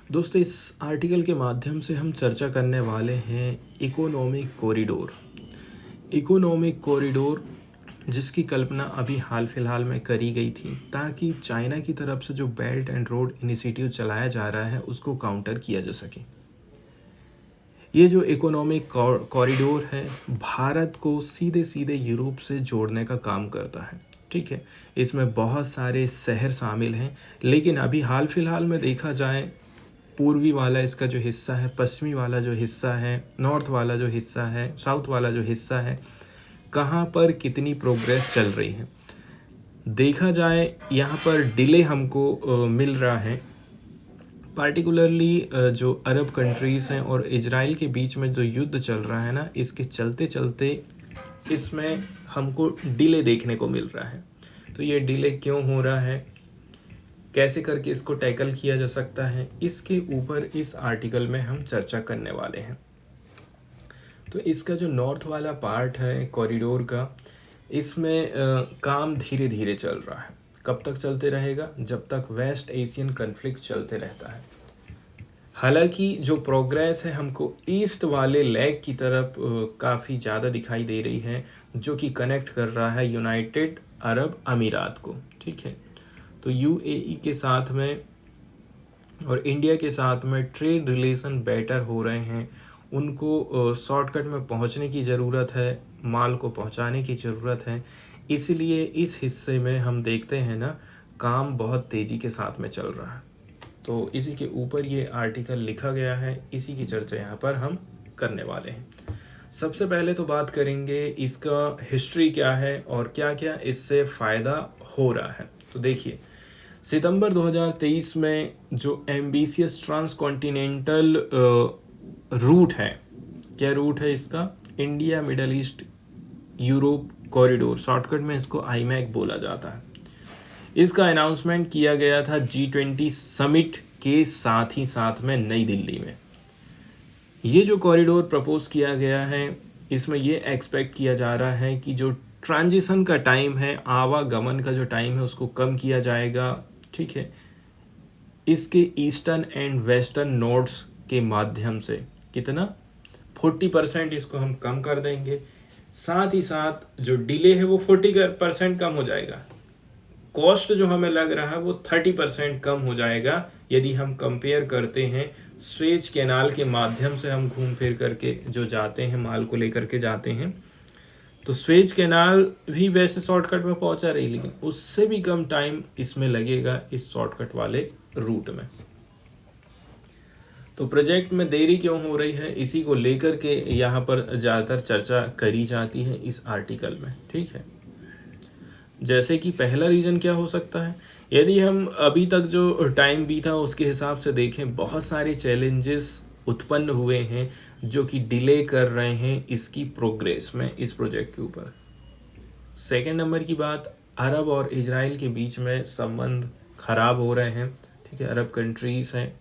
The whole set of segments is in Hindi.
दोस्तों, इस आर्टिकल के माध्यम से हम चर्चा करने वाले हैं इकोनॉमिक कॉरिडोर। इकोनॉमिक कॉरिडोर जिसकी कल्पना अभी हाल फिलहाल में करी गई थी ताकि चाइना की तरफ से जो बेल्ट एंड रोड इनिशिएटिव चलाया जा रहा है उसको काउंटर किया जा सके। ये जो इकोनॉमिक कॉरिडोर है भारत को सीधे सीधे यूरोप से जोड़ने का काम करता है। ठीक है, इसमें बहुत सारे शहर शामिल हैं, लेकिन अभी हाल फिलहाल में देखा जाए पूर्वी वाला इसका जो हिस्सा है, पश्चिमी वाला जो हिस्सा है, नॉर्थ वाला जो हिस्सा है, साउथ वाला जो हिस्सा है, कहाँ पर कितनी प्रोग्रेस चल रही है। देखा जाए यहाँ पर डिले हमको मिल रहा है, पार्टिकुलरली जो अरब कंट्रीज़ हैं और इजराइल के बीच में जो युद्ध चल रहा है ना, इसके चलते चलते इसमें हमको डिले देखने को मिल रहा है। तो ये डिले क्यों हो रहा है, कैसे करके इसको टैकल किया जा सकता है, इसके ऊपर इस आर्टिकल में हम चर्चा करने वाले हैं। तो इसका जो नॉर्थ वाला पार्ट है कॉरिडोर का, इसमें काम धीरे धीरे चल रहा है। कब तक चलते रहेगा? जब तक वेस्ट एशियन कन्फ्लिक्ट चलते रहता है। हालांकि जो प्रोग्रेस है हमको ईस्ट वाले लेग की तरफ काफ़ी ज़्यादा दिखाई दे रही है, जो कि कनेक्ट कर रहा है यूनाइटेड अरब अमीरात को। ठीक है, तो यूएई के साथ में और इंडिया के साथ में ट्रेड रिलेशन बेटर हो रहे हैं। उनको शॉर्टकट में पहुंचने की ज़रूरत है, माल को पहुंचाने की ज़रूरत है, इसलिए इस हिस्से में हम देखते हैं ना, काम बहुत तेज़ी के साथ में चल रहा है। तो इसी के ऊपर ये आर्टिकल लिखा गया है, इसी की चर्चा यहाँ पर हम करने वाले हैं। सबसे पहले तो बात करेंगे इसका हिस्ट्री क्या है और क्या क्या इससे फ़ायदा हो रहा है। तो देखिए, सितंबर 2023 में जो एम्बिशियस ट्रांसकॉन्टिनेंटल रूट है, क्या रूट है इसका? India middle east Europe corridor, shortcut में इसको आईमैक बोला जाता है। इसका अनाउंसमेंट किया गया था G20 समिट के साथ ही साथ में नई दिल्ली में। ये जो कॉरिडोर प्रपोज किया गया है, इसमें ये एक्सपेक्ट किया जा रहा है कि जो ट्रांजिशन का टाइम है, आवागमन का जो टाइम है, उसको कम किया जाएगा। ठीक है, इसके ईस्टर्न एंड वेस्टर्न नोड्स के माध्यम से कितना 40% इसको हम कम कर देंगे। साथ ही साथ जो डिले है वो 40% कम हो जाएगा। कॉस्ट जो हमें लग रहा है वो 30% कम हो जाएगा यदि हम कंपेयर करते हैं स्वेज कैनाल के माध्यम से हम घूम फिर करके जो जाते हैं, माल को लेकर के जाते हैं। तो स्वेज कैनाल भी वैसे शॉर्टकट में पहुंचा रही, लेकिन उससे भी कम टाइम इसमें लगेगा इस शॉर्टकट वाले रूट में। तो प्रोजेक्ट में देरी क्यों हो रही है, इसी को लेकर के यहाँ पर ज़्यादातर चर्चा करी जाती है इस आर्टिकल में। ठीक है, जैसे कि पहला रीज़न क्या हो सकता है, यदि हम अभी तक जो टाइम बीता उसके हिसाब से देखें, बहुत सारे चैलेंजेस उत्पन्न हुए हैं जो कि डिले कर रहे हैं इसकी प्रोग्रेस में, इस प्रोजेक्ट के ऊपर। सेकेंड नंबर की बात, अरब और इजराइल के बीच में संबंध खराब हो रहे हैं। ठीक है, अरब कंट्रीज़ हैं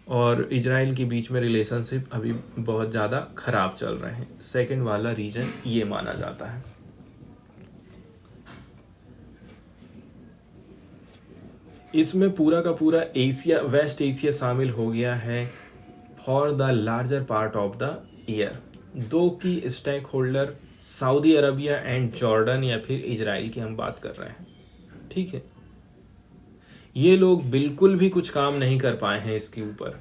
और इजराइल के बीच में रिलेशनशिप अभी बहुत ज़्यादा ख़राब चल रहे हैं। सेकेंड वाला रीज़न ये माना जाता है। इसमें पूरा का पूरा एशिया, वेस्ट एशिया शामिल हो गया है for the larger part of the year. दो की stakeholder Saudi Arabia and Jordan या फिर इजराइल की हम बात कर रहे हैं। ठीक है, ये लोग बिल्कुल भी कुछ काम नहीं कर पाए हैं इसके ऊपर।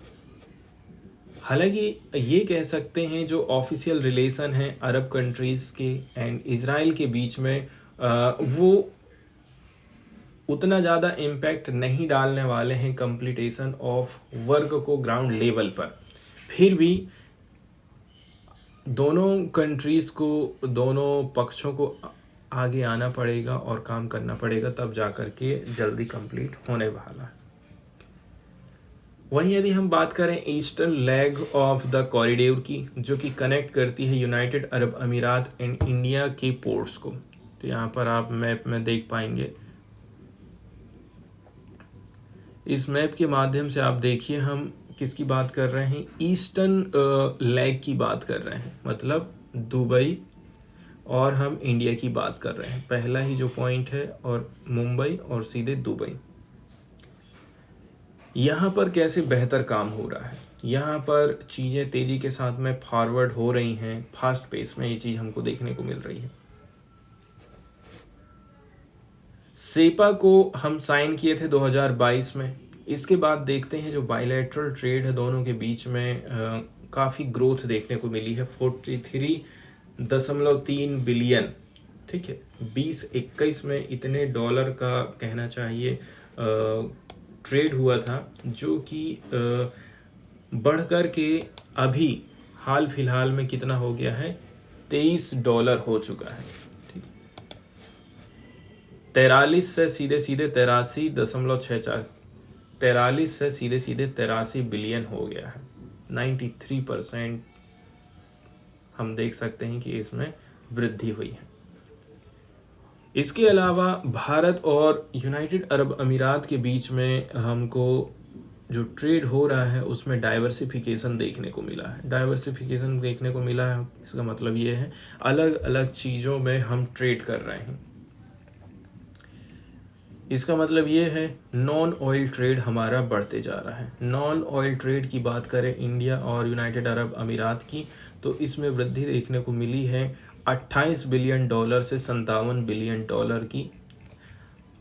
हालांकि ये कह सकते हैं जो ऑफिशियल रिलेशन है अरब कंट्रीज़ के एंड इजराइल के बीच में, वो उतना ज़्यादा इम्पैक्ट नहीं डालने वाले हैं कंप्लीटेशन ऑफ वर्क को ग्राउंड लेवल पर। फिर भी दोनों कंट्रीज़ को, दोनों पक्षों को आगे आना पड़ेगा और काम करना पड़ेगा, तब जा कर के जल्दी कंप्लीट होने वाला है। वहीं यदि हम बात करें eastern leg of the corridor की, जो कि कनेक्ट करती है यूनाइटेड अरब अमीरात एंड इंडिया के पोर्ट्स को, तो यहाँ पर आप मैप में देख पाएंगे। इस मैप के माध्यम से आप देखिए हम किसकी बात कर रहे हैं, ईस्टर्न लेग की बात कर रहे हैं, मतलब दुबई और हम इंडिया की बात कर रहे हैं। पहला ही जो पॉइंट है और मुंबई और सीधे दुबई। यहाँ पर कैसे बेहतर काम हो रहा है, यहाँ पर चीज़ें तेज़ी के साथ में फॉरवर्ड हो रही हैं, फास्ट पेस में ये चीज़ हमको देखने को मिल रही है। सेपा को हम साइन किए थे 2022 में। इसके बाद देखते हैं जो बायलैटरल ट्रेड है दोनों के बीच में काफ़ी ग्रोथ देखने को मिली है, 43.3 बिलियन, ठीक है। 2021 में इतने डॉलर का कहना चाहिए ट्रेड हुआ था, जो कि बढ़कर के अभी हाल फिलहाल में कितना हो गया है, $23 हो चुका है, ठीक। 43 से सीधे सीधे 83.64, 43 से सीधे सीधे 83 बिलियन हो गया है। 93% हम देख सकते हैं कि इसमें वृद्धि हुई है। इसके अलावा भारत और यूनाइटेड अरब अमीरात के बीच में हमको जो ट्रेड हो रहा है उसमें डाइवर्सिफिकेशन देखने को मिला है। डाइवर्सिफिकेशन देखने को मिला है, इसका मतलब ये है अलग अलग चीज़ों में हम ट्रेड कर रहे हैं। इसका मतलब ये है नॉन ऑयल ट्रेड हमारा बढ़ते जा रहा है। नॉन ऑयल ट्रेड की बात करें इंडिया और यूनाइटेड अरब अमीरात की, तो इसमें वृद्धि देखने को मिली है 28 बिलियन डॉलर से 57 बिलियन डॉलर की।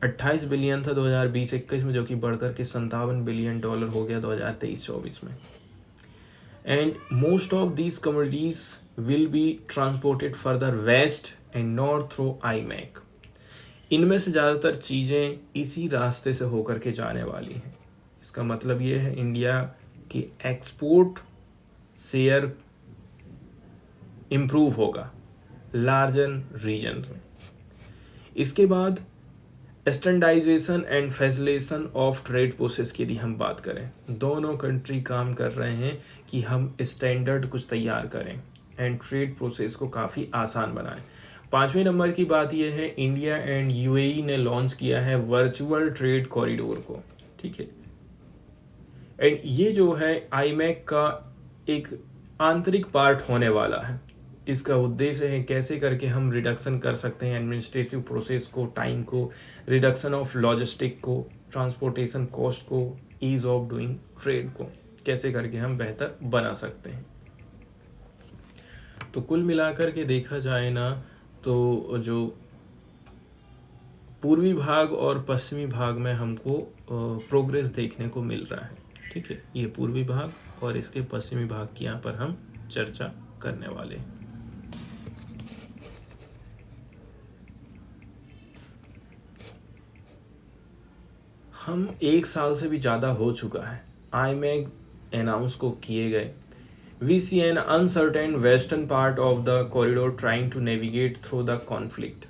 28 बिलियन था 2020-21 में, जो कि बढ़कर के 57 बिलियन डॉलर हो गया 2023-24 में। And most of these commodities will be transported further west and north through IMEC. इनमें से ज़्यादातर चीज़ें इसी रास्ते से होकर के जाने वाली हैं। इसका मतलब ये है इंडिया की एक्सपोर्ट शेयर इम्प्रूव होगा लार्जर रीजन में। इसके बाद standardisation and facilitation of trade process की यदि हम बात करें, दोनों कंट्री काम कर रहे हैं कि हम स्टैंडर्ड कुछ तैयार करें एंड ट्रेड प्रोसेस को काफ़ी आसान बनाएं। 5वें नंबर की बात यह है इंडिया एंड यूएई ने लॉन्च किया है वर्चुअल ट्रेड कॉरिडोर को, ठीक है। एंड ये जो है आईमैक का एक आंतरिक पार्ट होने वाला है। इसका उद्देश्य है कैसे करके हम रिडक्शन कर सकते हैं एडमिनिस्ट्रेटिव प्रोसेस को, टाइम को, रिडक्शन ऑफ लॉजिस्टिक को, ट्रांसपोर्टेशन कॉस्ट को, ईज ऑफ डूइंग ट्रेड को कैसे करके हम बेहतर बना सकते हैं। तो कुल मिलाकर के देखा जाए ना, तो जो पूर्वी भाग और पश्चिमी भाग में हमको प्रोग्रेस देखने को मिल रहा है, ठीक है। ये पूर्वी भाग और इसके पश्चिमी भाग की यहाँ पर हम चर्चा करने वाले हैं। हम 1 साल से भी ज़्यादा हो चुका है आईमैक अनाउंस को किए गए। We see an uncertain western part of the corridor trying to navigate through the conflict.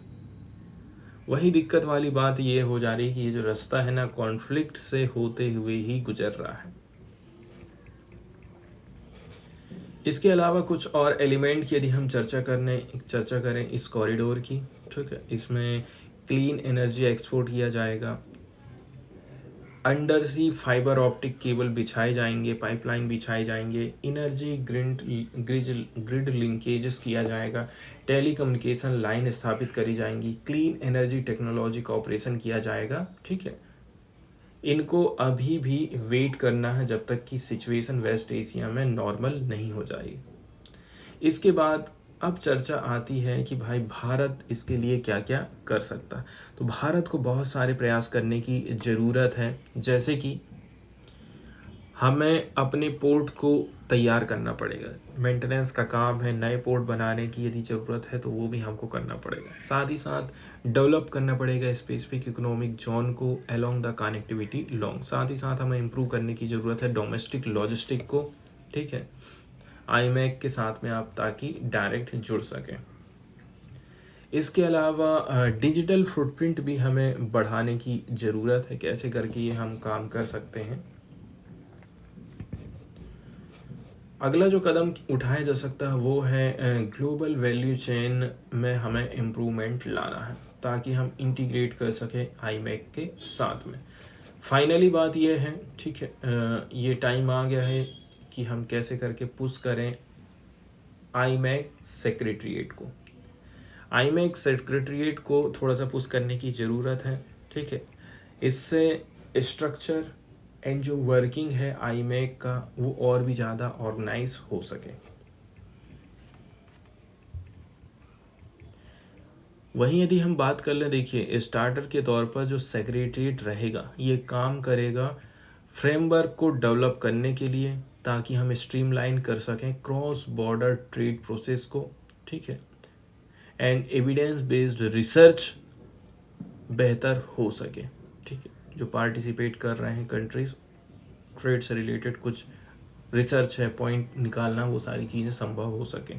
वही दिक्कत वाली बात ये हो जा रही है कि ये जो रास्ता है ना, कॉन्फ्लिक्ट से होते हुए ही गुजर रहा है। इसके अलावा कुछ और एलिमेंट की यदि हम चर्चा करें इस कॉरिडोर की, ठीक है। इसमें क्लीन एनर्जी एक्सपोर्ट किया जाएगा, undersea fibre optic cable बिछाए जाएंगे, पाइपलाइन बिछाए जाएंगे, एनर्जी ग्रिड लिंकेजेस किया जाएगा, टेलीकम्युनिकेशन लाइन स्थापित करी जाएंगी, क्लीन एनर्जी टेक्नोलॉजी का ऑपरेशन किया जाएगा, ठीक है। इनको अभी भी वेट करना है जब तक कि सिचुएशन वेस्ट एशिया में नॉर्मल नहीं हो जाएगी। इसके बाद अब चर्चा आती है कि भाई भारत इसके लिए क्या क्या कर सकता है। तो भारत को बहुत सारे प्रयास करने की ज़रूरत है, जैसे कि हमें अपने पोर्ट को तैयार करना पड़ेगा, मेंटेनेंस का काम है, नए पोर्ट बनाने की यदि ज़रूरत है तो वो भी हमको करना पड़ेगा। साथ ही साथ डेवलप करना पड़ेगा स्पेसिफिक इकोनॉमिक जोन को अलोंग द कनेक्टिविटी लॉन्ग। साथ ही साथ हमें इम्प्रूव करने की ज़रूरत है डोमेस्टिक लॉजिस्टिक को, ठीक है, आईमैक के साथ में आप, ताकि डायरेक्ट जुड़ सकें। इसके अलावा डिजिटल फुटप्रिंट भी हमें बढ़ाने की ज़रूरत है, कैसे करके ये हम काम कर सकते हैं। अगला जो कदम उठाया जा सकता है वो है ग्लोबल वैल्यू चेन में हमें इम्प्रूवमेंट लाना है, ताकि हम इंटीग्रेट कर सकें आईमैक के साथ में। फाइनली बात ये है, ठीक है, ये टाइम आ गया है कि हम कैसे करके पुश करें आईमैक सेक्रेटरीट को। आईमैक सेक्रेटरीट को थोड़ा सा पुश करने की ज़रूरत है, ठीक है। इससे स्ट्रक्चर एंड जो वर्किंग है आईमैक का वो और भी ज़्यादा ऑर्गेनाइज हो सके। वहीं यदि हम बात कर लें, देखिए स्टार्टर के तौर पर जो सेक्रेटरीट रहेगा ये काम करेगा फ्रेमवर्क को डेवलप करने के लिए, ताकि हम स्ट्रीमलाइन कर सकें क्रॉस बॉर्डर ट्रेड प्रोसेस को, ठीक है, एंड एविडेंस बेस्ड रिसर्च बेहतर हो सके, ठीक है। जो पार्टिसिपेट कर रहे हैं कंट्रीज, ट्रेड से रिलेटेड कुछ रिसर्च है, पॉइंट निकालना, वो सारी चीज़ें संभव हो सके।